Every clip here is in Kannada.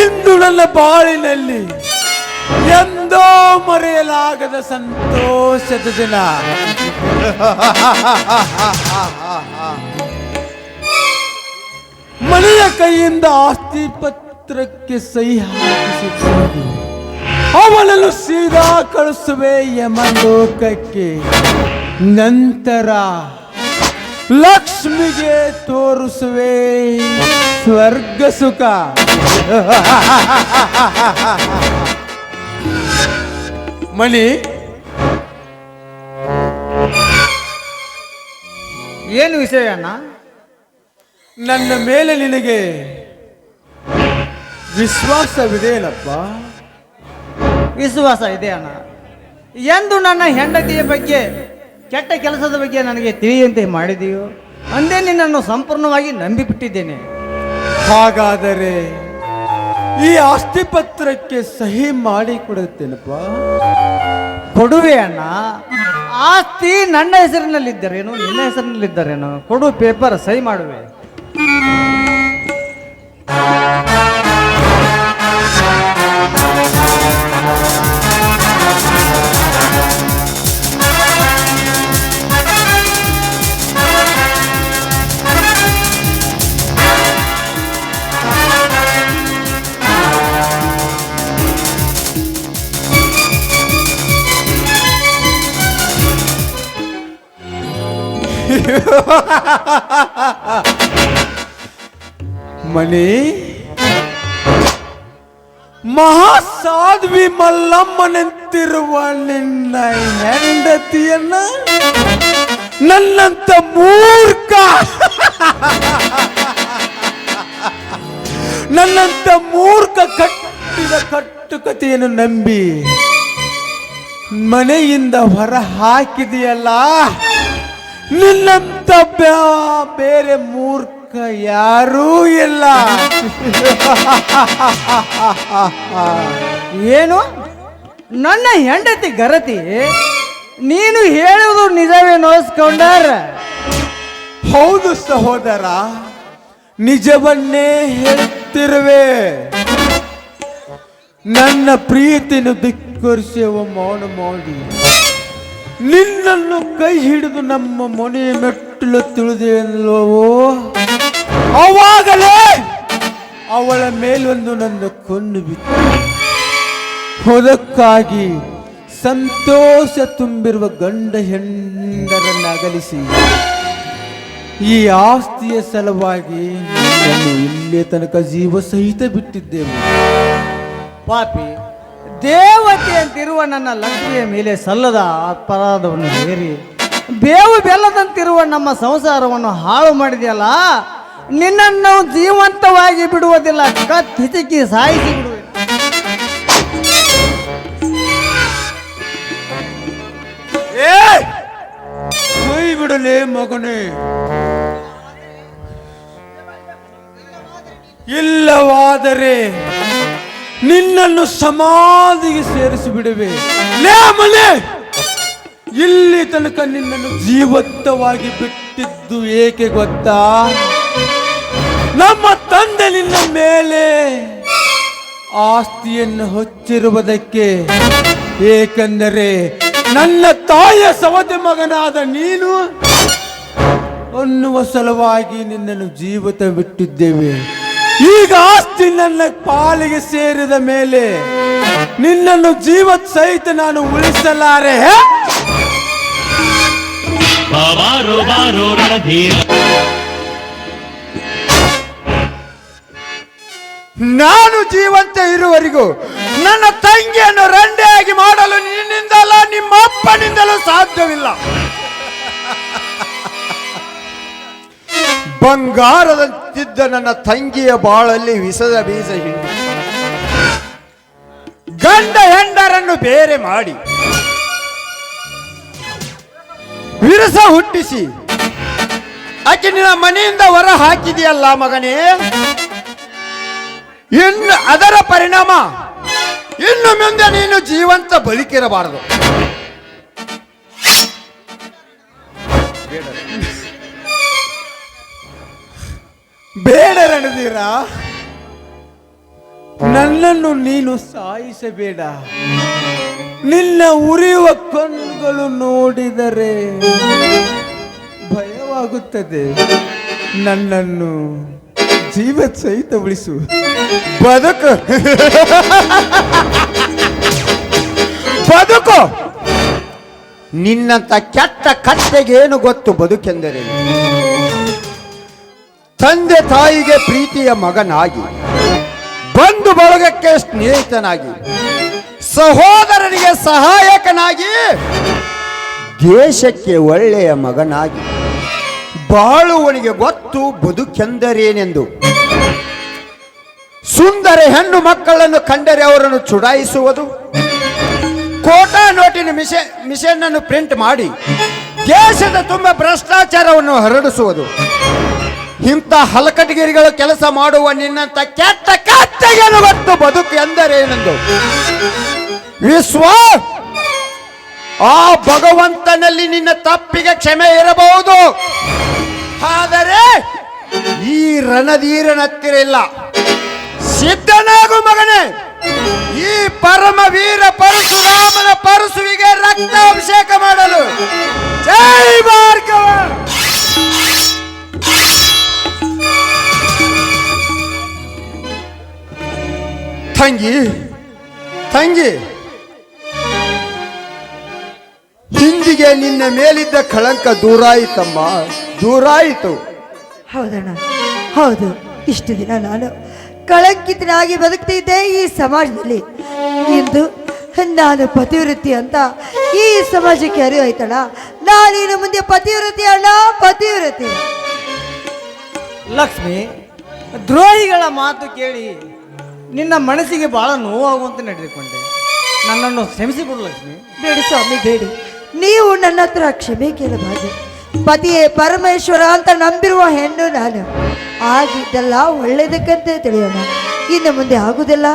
ಇಂದು ನನ್ನ ಬಾಳಿನಲ್ಲಿ ಎಂದೋ ಮರೆಯಲಾಗದ ಸಂತೋಷದ ದಿನ. ಮನೆಯ ಕೈಯಿಂದ ಆಸ್ತಿ ಪತ್ರಕ್ಕೆ ಸಹಿ ಹಾಕಿಸಿಕೊಂಡು ಅವನನ್ನು ಸೀದಾ ಕಳಿಸುವೆ ಯಮಲೋಕಕ್ಕೆ. ನಂತರ ಲಕ್ಷ್ಮಿಗೆ ತೋರಿಸುವೆ ಸ್ವರ್ಗ ಸುಖ. ಮಣಿ, ಏನು ವಿಷಯ ಅಣ್ಣ? ನನ್ನ ಮೇಲೆ ನಿನಗೆ ವಿಶ್ವಾಸವಿದೆಯಲ್ಲಪ್ಪ? ವಿಶ್ವಾಸ ಇದೆ ಅಣ್ಣ. ಎಂದು ನನ್ನ ಹೆಂಡತಿಯ ಬಗ್ಗೆ ಕೆಟ್ಟ ಕೆಲಸದ ಬಗ್ಗೆ ನನಗೆ ತಿಳಿಯಂತೆ ಮಾಡಿದೆಯೋ ಅಂದೇ ನಿನ್ನನ್ನು ಸಂಪೂರ್ಣವಾಗಿ ನಂಬಿಬಿಟ್ಟಿದ್ದೇನೆ. ಹಾಗಾದರೆ ಈ ಆಸ್ತಿ ಪತ್ರಕ್ಕೆ ಸಹಿ ಮಾಡಿ ಕೊಡುತ್ತೇನಪ್ಪ? ಕೊಡುವೆ ಅಣ್ಣ. ಆಸ್ತಿ ನನ್ನ ಹೆಸರಿನಲ್ಲಿದ್ದರೇನು ನಿನ್ನ ಹೆಸರಿನಲ್ಲಿದ್ದರೇನು ಕೊಡು, ಪೇಪರ್ ಸಹಿ ಮಾಡುವೆ. ಮಣಿ, ಮಹಾಸಾಧ್ವಿ ಮಲ್ಲಮ್ಮನಂತಿರುವ ನಿನ್ನ ಹೆಂಡತಿಯನ್ನ ನನ್ನಂತ ಮೂರ್ಖ ಕಟ್ಟಿದ ಕಟ್ಟುಕತೆಯನ್ನು ನಂಬಿ ಮನೆಯಿಂದ ಹೊರ ಹಾಕಿದೆಯಲ್ಲ. ನಿನ್ನಂತ ಬೇರೆ ಮೂರ್ಖ ಯಾರೂ ಇಲ್ಲ. ಏನು ನನ್ನ ಹೆಂಡತಿ ಗರತಿ? ನೀನು ಹೇಳುವುದು ನಿಜವೇನೋಸ್ಕೊಂಡಾರ? ಹೌದು ಸಹೋದರ, ನಿಜವನ್ನೇ ಹೇಳುತ್ತಿರುವೆ. ನನ್ನ ಪ್ರೀತಿಯನ್ನು ಧಿಕ್ಕರಿಸುವ ಮೌನ ಮಾಡಿ ನಿನ್ನನ್ನು ಕೈ ಹಿಡಿದು ನಮ್ಮ ಮನೆಯ ಮೆಟ್ಟಲು ತಿಳಿದೆಯಲ್ಲವೋ, ಅವಾಗಲೇ ಅವಳ ಮೇಲೊಂದು ನನ್ನ ಕೊಂದು ಬಿತ್ತು. ಅದಕ್ಕಾಗಿ ಸಂತೋಷ ತುಂಬಿರುವ ಗಂಡ ಹೆಂಡರನ್ನು ಅಗಲಿಸಿ ಈ ಆಸ್ತಿಯ ಸಲುವಾಗಿ ನನ್ನನ್ನು ಇಲ್ಲೇ ತನಕ ಜೀವ ಸಹಿತ ಬಿಟ್ಟಿದ್ದೇವೆ. ಪಾಪಿ, ದೇವತೆ ಅಂತಿರುವ ನನ್ನ ಲಕ್ಷ್ಮಿಯ ಮೇಲೆ ಸಲ್ಲದ ಅಪರಾಧವನ್ನು ಹೇರಿ ಬೇವು ಬೆಲ್ಲದಂತಿರುವ ನಮ್ಮ ಸಂಸಾರವನ್ನು ಹಾಳು ಮಾಡಿದೆಯಲ್ಲ. ನಿನ್ನನ್ನು ಜೀವಂತವಾಗಿ ಬಿಡುವುದಿಲ್ಲ, ಕತ್ತಿಚಿ ಸಾಯಿಸಿ ಬಿಡುವೆ. ಕೈ ಬಿಡಲೇ ಮಗನೇ, ಇಲ್ಲವಾದರೆ ನಿನ್ನನ್ನು ಸಮಾಧಿಗೆ ಸೇರಿಸಿ ಬಿಡುವೆ. ಮನೆ, ಇಲ್ಲಿ ತನಕ ನಿನ್ನನ್ನು ಜೀವಂತವಾಗಿ ಬಿಟ್ಟಿದ್ದು ಏಕೆ ಗೊತ್ತಾ? ನಮ್ಮ ತಂದೆ ನಿನ್ನ ಮೇಲೆ ಆಸ್ತಿಯನ್ನು ಹೊಚ್ಚಿರುವುದಕ್ಕೆ. ಏಕೆಂದರೆ ನನ್ನ ತಾಯಿಯ ಸವತಿ ಮಗನಾದ ನೀನು ಅನ್ನುವ ಸಲುವಾಗಿ ನಿನ್ನನ್ನು ಜೀವಿತ ಬಿಟ್ಟಿದ್ದೇವೆ. ಈಗ ಆಸ್ತಿ ನನ್ನ ಪಾಲಿಗೆ ಸೇರಿದ ಮೇಲೆ ನಿನ್ನನ್ನು ಜೀವತ್ ಸಹಿತ ನಾನು ಉಳಿಸಲಾರೆ. ನಾನು ಜೀವಂತ ಇರುವವರೆಗೂ ನನ್ನ ತಂಗಿಯನ್ನು ರಂಡೆಯಾಗಿ ಮಾಡಲು ನಿನ್ನಿಂದಲ್ಲ ನಿಮ್ಮ ಅಪ್ಪನಿಂದಲೂ ಸಾಧ್ಯವಿಲ್ಲ. ಬಂಗಾರದಂತಿದ್ದ ನನ್ನ ತಂಗಿಯ ಬಾಳಲ್ಲಿ ವಿಷದ ಬೀಜ ಹಿಂಡಿ ಗಂಡ ಹೆಂಡರನ್ನು ಬೇರೆ ಮಾಡಿ ವಿರಸ ಹುಟ್ಟಿಸಿ ಆಕೆ ನಿನ್ನ ಮನೆಯಿಂದ ಹೊರ ಹಾಕಿದೆಯಲ್ಲ ಮಗನೇ. ಇನ್ನು ಅದರ ಪರಿಣಾಮ ಇನ್ನು ಮುಂದೆ ನೀನು ಜೀವಂತ ಬದುಕಿರಬಾರದು. ರಣಧೀರ, ನನ್ನನ್ನು ನೀನು ಸಾಯಿಸಬೇಡ. ನಿನ್ನ ಉರಿಯುವ ಕಣ್ಣುಗಳು ನೋಡಿದರೆ ಭಯವಾಗುತ್ತದೆ. ನನ್ನನ್ನು ಜೀವ ಸಹಿತ ಉಳಿಸು. ಬದುಕು ಬದುಕು. ನಿನ್ನಂತ ಕೆಟ್ಟ ಕತ್ತೆಗೇನು ಗೊತ್ತು ಬದುಕೆಂದರೆ? ತಂದೆ ತಾಯಿಗೆ ಪ್ರೀತಿಯ ಮಗನಾಗಿ, ಬಂಧು ಬಳಗಕ್ಕೆ ಸ್ನೇಹಿತನಾಗಿ, ಸಹೋದರನಿಗೆ ಸಹಾಯಕನಾಗಿ, ದೇಶಕ್ಕೆ ಒಳ್ಳೆಯ ಮಗನಾಗಿ ಬಾಳುವನಿಗೆ ಗೊತ್ತು ಬದುಕೆಂದರೇನೆಂದು. ಸುಂದರ ಹೆಣ್ಣು ಮಕ್ಕಳನ್ನು ಕಂಡರೆ ಅವರನ್ನು ಚುಡಾಯಿಸುವುದು, ಕೋಟಾ ನೋಟಿನ ಮಿಷನ್ ಅನ್ನು ಪ್ರಿಂಟ್ ಮಾಡಿ ದೇಶದ ತುಂಬ ಭ್ರಷ್ಟಾಚಾರವನ್ನು ಹರಡಿಸುವುದು. ಇಂಥ ಹಲಕಟಗಿರಿಗಳು ಕೆಲಸ ಮಾಡುವ ನಿನ್ನಂತ ಕೆಟ್ಟ ಕತ್ತೆಯನ್ನು ಗೊತ್ತು ಬದುಕು ಎಂದರೇನೆಂದು. ವಿಶ್ವ, ಆ ಭಗವಂತನಲ್ಲಿ ನಿನ್ನ ತಪ್ಪಿಗೆ ಕ್ಷಮೆ ಇರಬಹುದು, ಆದರೆ ಈ ರಣಧೀರನ ಹತ್ತಿರ ಇಲ್ಲ. ಸಿದ್ಧನಾಗು ಮಗನೇ, ಈ ಪರಮವೀರ ಪರಶುರಾಮನ ಪರಶುವಿಗೆ ರಕ್ತಾಭಿಷೇಕ ಮಾಡಲು. ಜೈ ಭಾರ್ಗವ. ತಂಗಿ ತಂಗಿ, ಹಿಂದಿಗೆ ನಿನ್ನ ಮೇಲಿದ್ದ ಕಳಂಕ ದೂರಾಯಿತಮ್ಮ, ದೂರಾಯಿತು. ಹೌದಣ್ಣ, ಹೌದು. ಇಷ್ಟು ದಿನ ನಾನು ಕಳಂಕಿತನಾಗಿ ಬದುಕ್ತಿದ್ದೆ ಈ ಸಮಾಜದಲ್ಲಿ. ಇಂದು ನಾನು ಪತಿವೃತ್ತಿ ಅಂತ ಈ ಸಮಾಜಕ್ಕೆ ಅರಿವಾಯ್ತಣ್ಣ. ನಾನಿನ್ನು ಮುಂದೆ ಪತಿವೃತ್ತಿ ಅಣ್ಣ, ಪತಿವೃತ್ತಿ. ಲಕ್ಷ್ಮಿ, ದ್ರೋಹಿಗಳ ಮಾತು ಕೇಳಿ ನಿನ್ನ ಮನಸ್ಸಿಗೆ ಬಹಳ ನೋವಾಗುವಂತೆ ನಡೆದುಕೊಂಡೆ. ನನ್ನನ್ನು ಕ್ಷಮಿಸಿಬಿಡು ಲಕ್ಷ್ಮಿ. ಬೇಡಿ ಸ್ವಾಮಿ, ಬೇಡಿ. ನೀವು ನನ್ನ ಹತ್ರ ಕ್ಷಮೆ ಕೇಳಬಾರದು. ಪತಿಯೇ ಪರಮೇಶ್ವರ ಅಂತ ನಂಬಿರುವ ಹೆಣ್ಣು ನಾನು. ಆಗಿದ್ದೆಲ್ಲ ಒಳ್ಳೇದಕ್ಕಂತ ತಿಳಿಯೋಣ, ಇನ್ನು ಮುಂದೆ ಆಗುದೆಲ್ಲ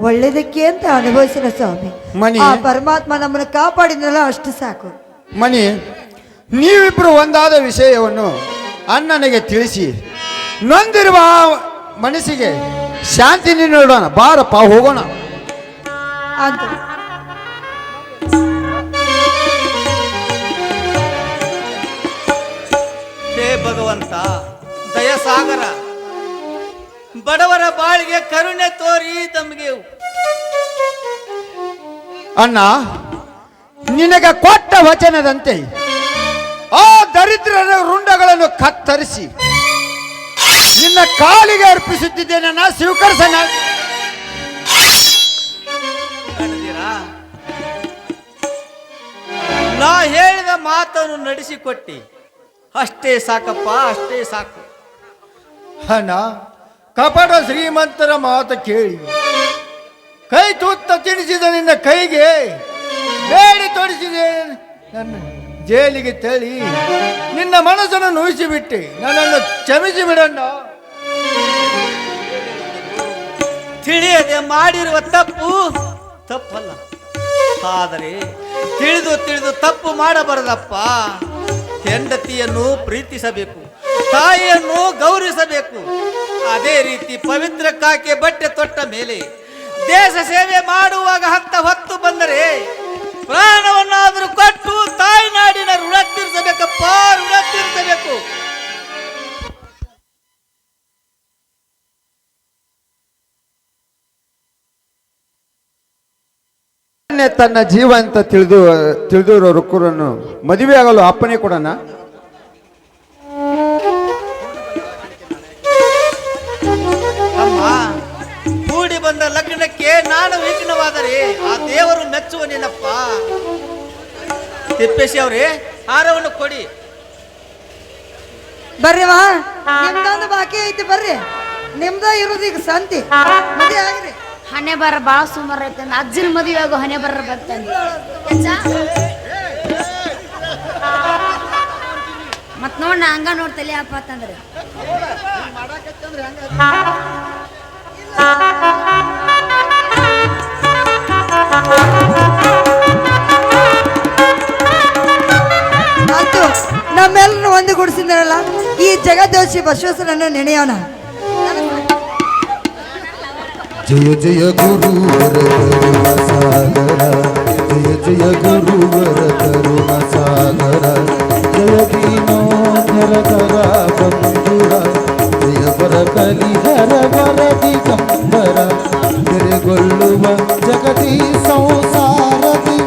ಒಳ್ಳೇದಕ್ಕೆ ಅಂತ ಅನುಭವಿಸೋಣ ಸ್ವಾಮಿ. ಮಣಿ, ಆ ಪರಮಾತ್ಮ ನಮ್ಮನ್ನು ಕಾಪಾಡಿದ್ರಲ್ಲ ಅಷ್ಟು ಸಾಕು. ಮಣಿ, ನೀವಿಬ್ರು ಒಂದಾದ ವಿಷಯವನ್ನು ಅಣ್ಣನಿಗೆ ತಿಳಿಸಿ ನೊಂದಿರುವ ಮನಸ್ಸಿಗೆ ಶಾಂತಿ ನೀಡೋಣ. ಬಾರಪ್ಪ, ಹೋಗೋಣ ಅಂತ. ಹೇ ಭಗವಂತ ದಯಸಾಗರ, ಬಡವರ ಬಾಳಿಗೆ ಕರುಣೆ ತೋರಿ ತಮಗೆ. ಅಣ್ಣ, ನಿನಗೆ ಕೊಟ್ಟ ವಚನದಂತೆ ಆ ದರಿದ್ರರ ರುಂಡಗಳನ್ನು ಕತ್ತರಿಸಿ ನಿನ್ನ ಕಾಲಿಗೆ ಅರ್ಪಿಸುತ್ತಿದ್ದೇನೆ. ನಾ ಸ್ವೀಕರಿಸೋಣ. ನಾ ಹೇಳಿದ ಮಾತನ್ನು ನಡೆಸಿಕೊಟ್ಟಿ, ಅಷ್ಟೇ ಸಾಕಪ್ಪ, ಅಷ್ಟೇ ಸಾಕು. ಅಣ್ಣ, ಕಪಟ ಶ್ರೀಮಂತರ ಮಾತು ಕೇಳಿ ಕೈ ತೂತ್ತ ತಿನಿಸಿದ ನಿನ್ನ ಕೈಗೆ ಬೇಡಿ ತೊಡಿಸಿದೆ. ನನ್ನ ಜೈಲಿಗೆ ತಳ್ಳಿ ನಿನ್ನ ಮನಸ್ಸನ್ನು ನೋಯಿಸಿಬಿಟ್ಟೆ. ನನ್ನನ್ನು ಕ್ಷಮಿಸಿ ಬಿಡಣ್ಣ. ತಿಳಿಯದೆ ಮಾಡಿರುವ ತಪ್ಪು ತಪ್ಪಲ್ಲ, ಆದರೆ ತಿಳಿದು ತಿಳಿದು ತಪ್ಪು ಮಾಡಬಾರದಪ್ಪ. ಹೆಂಡತಿಯನ್ನು ಪ್ರೀತಿಸಬೇಕು, ತಾಯಿಯನ್ನು ಗೌರವಿಸಬೇಕು. ಅದೇ ರೀತಿ ಪವಿತ್ರ ಕಾಕೆ ಬಟ್ಟೆ ತೊಟ್ಟ ಮೇಲೆ ದೇಶ ಸೇವೆ ಮಾಡುವಾಗ ಹತ್ತ ಹೊತ್ತು ಬಂದರೆ ಪ್ರಾಣವನ್ನಾದರೂ ಕೊಟ್ಟು ತಾಯ್ನಾಡಿನ ಋಣ ತೀರಿಸಬೇಕಪ್ಪ, ಋಣ ತೀರಿಸಬೇಕು. ತನ್ನ ಜೀವ ಅಂತ ತಿಳಿದಿರೋ ರುಕ್ಕರನ್ನು ಮದುವೆ ಆಗಲು ಅಪ್ಪನೇ ಕೊಡೋಣ. ಅಮ್ಮ, ಕೂಡಿ ಬಂದ ಲಗ್ನಕ್ಕೆ ನಾನು ವಿಘ್ನವಾದರೆ ಆ ದೇವರು ಮೆಚ್ಚುವ ನಿನ್ನಪ್ಪ. ತಿಪ್ಪೇಶಿ ಅವರೇ, ಹಾರವನ್ನು ಕೊಡಿ. ಬರ್ರಿ ಮಾ, ನಿಮ್ದೊಂದು ಬಾಕಿ ಐತಿ. ಬರ್ರಿ, ನಿಮ್ದ ಇರೋದು ಈಗ ಸಂತಿ. ಮದುವೆ ಆಗ್ರಿ. ಹಣೆ ಬರ ಬಾಳ ಸುಮಾರು ಐತೆ. ಅಜ್ಜನ ಮದುವೆ ಆಗೋ ಹಣೆ ಬರ ಬರ್ತಂದು ಮತ್ ನೋಡ್ ನಾ ಹಂಗ ನೋಡ್ತಲಿ ಅಪ್ಪ ಅಂತಂದ್ರೆ ಅಂತೂ ನಮ್ಮೆಲ್ಲರೂ ಒಂದು ಗುಡಿಸಿದ್ರಲ್ಲ, ಈ ಜಗದೋಷಿ ಬಸವೇಶ್ವರನನ್ನು ನೆನೆಯೋಣ. ಜಯ ಜಯ ಗುರುವರ ಕರುಣ ಸಾಗರ ಜಯ ಜಯ ಗುರುವರ ಕರುಣ ಸಾಗರ ಜಯ ದೀನೋಧರ ಕರ ಬಂಧುರ ಜಯ ವರ ಕಲಿಹರ ವರ ದಿಗಂಬರ ತೆರೆಗೊಳ್ಳುವ ಜಗತಿ ಸಂಸಾರದಿ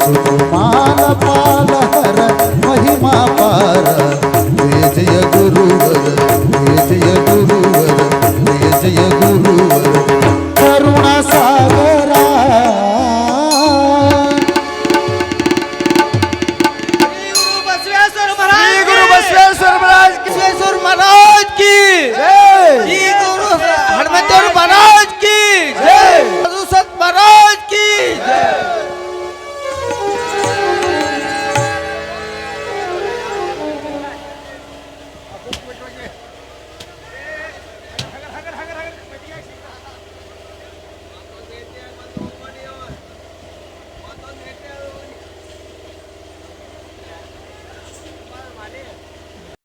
ಸುಕುಮಾರ ಪಾಲಹರ ಮಹಿಮಾ ಪಾರ ಜಯ ಜಯ ಗುರುವರ ಜಯ ಜಯ ಗುರುವರ ಜಯ ಜಯ ಗುರುವರ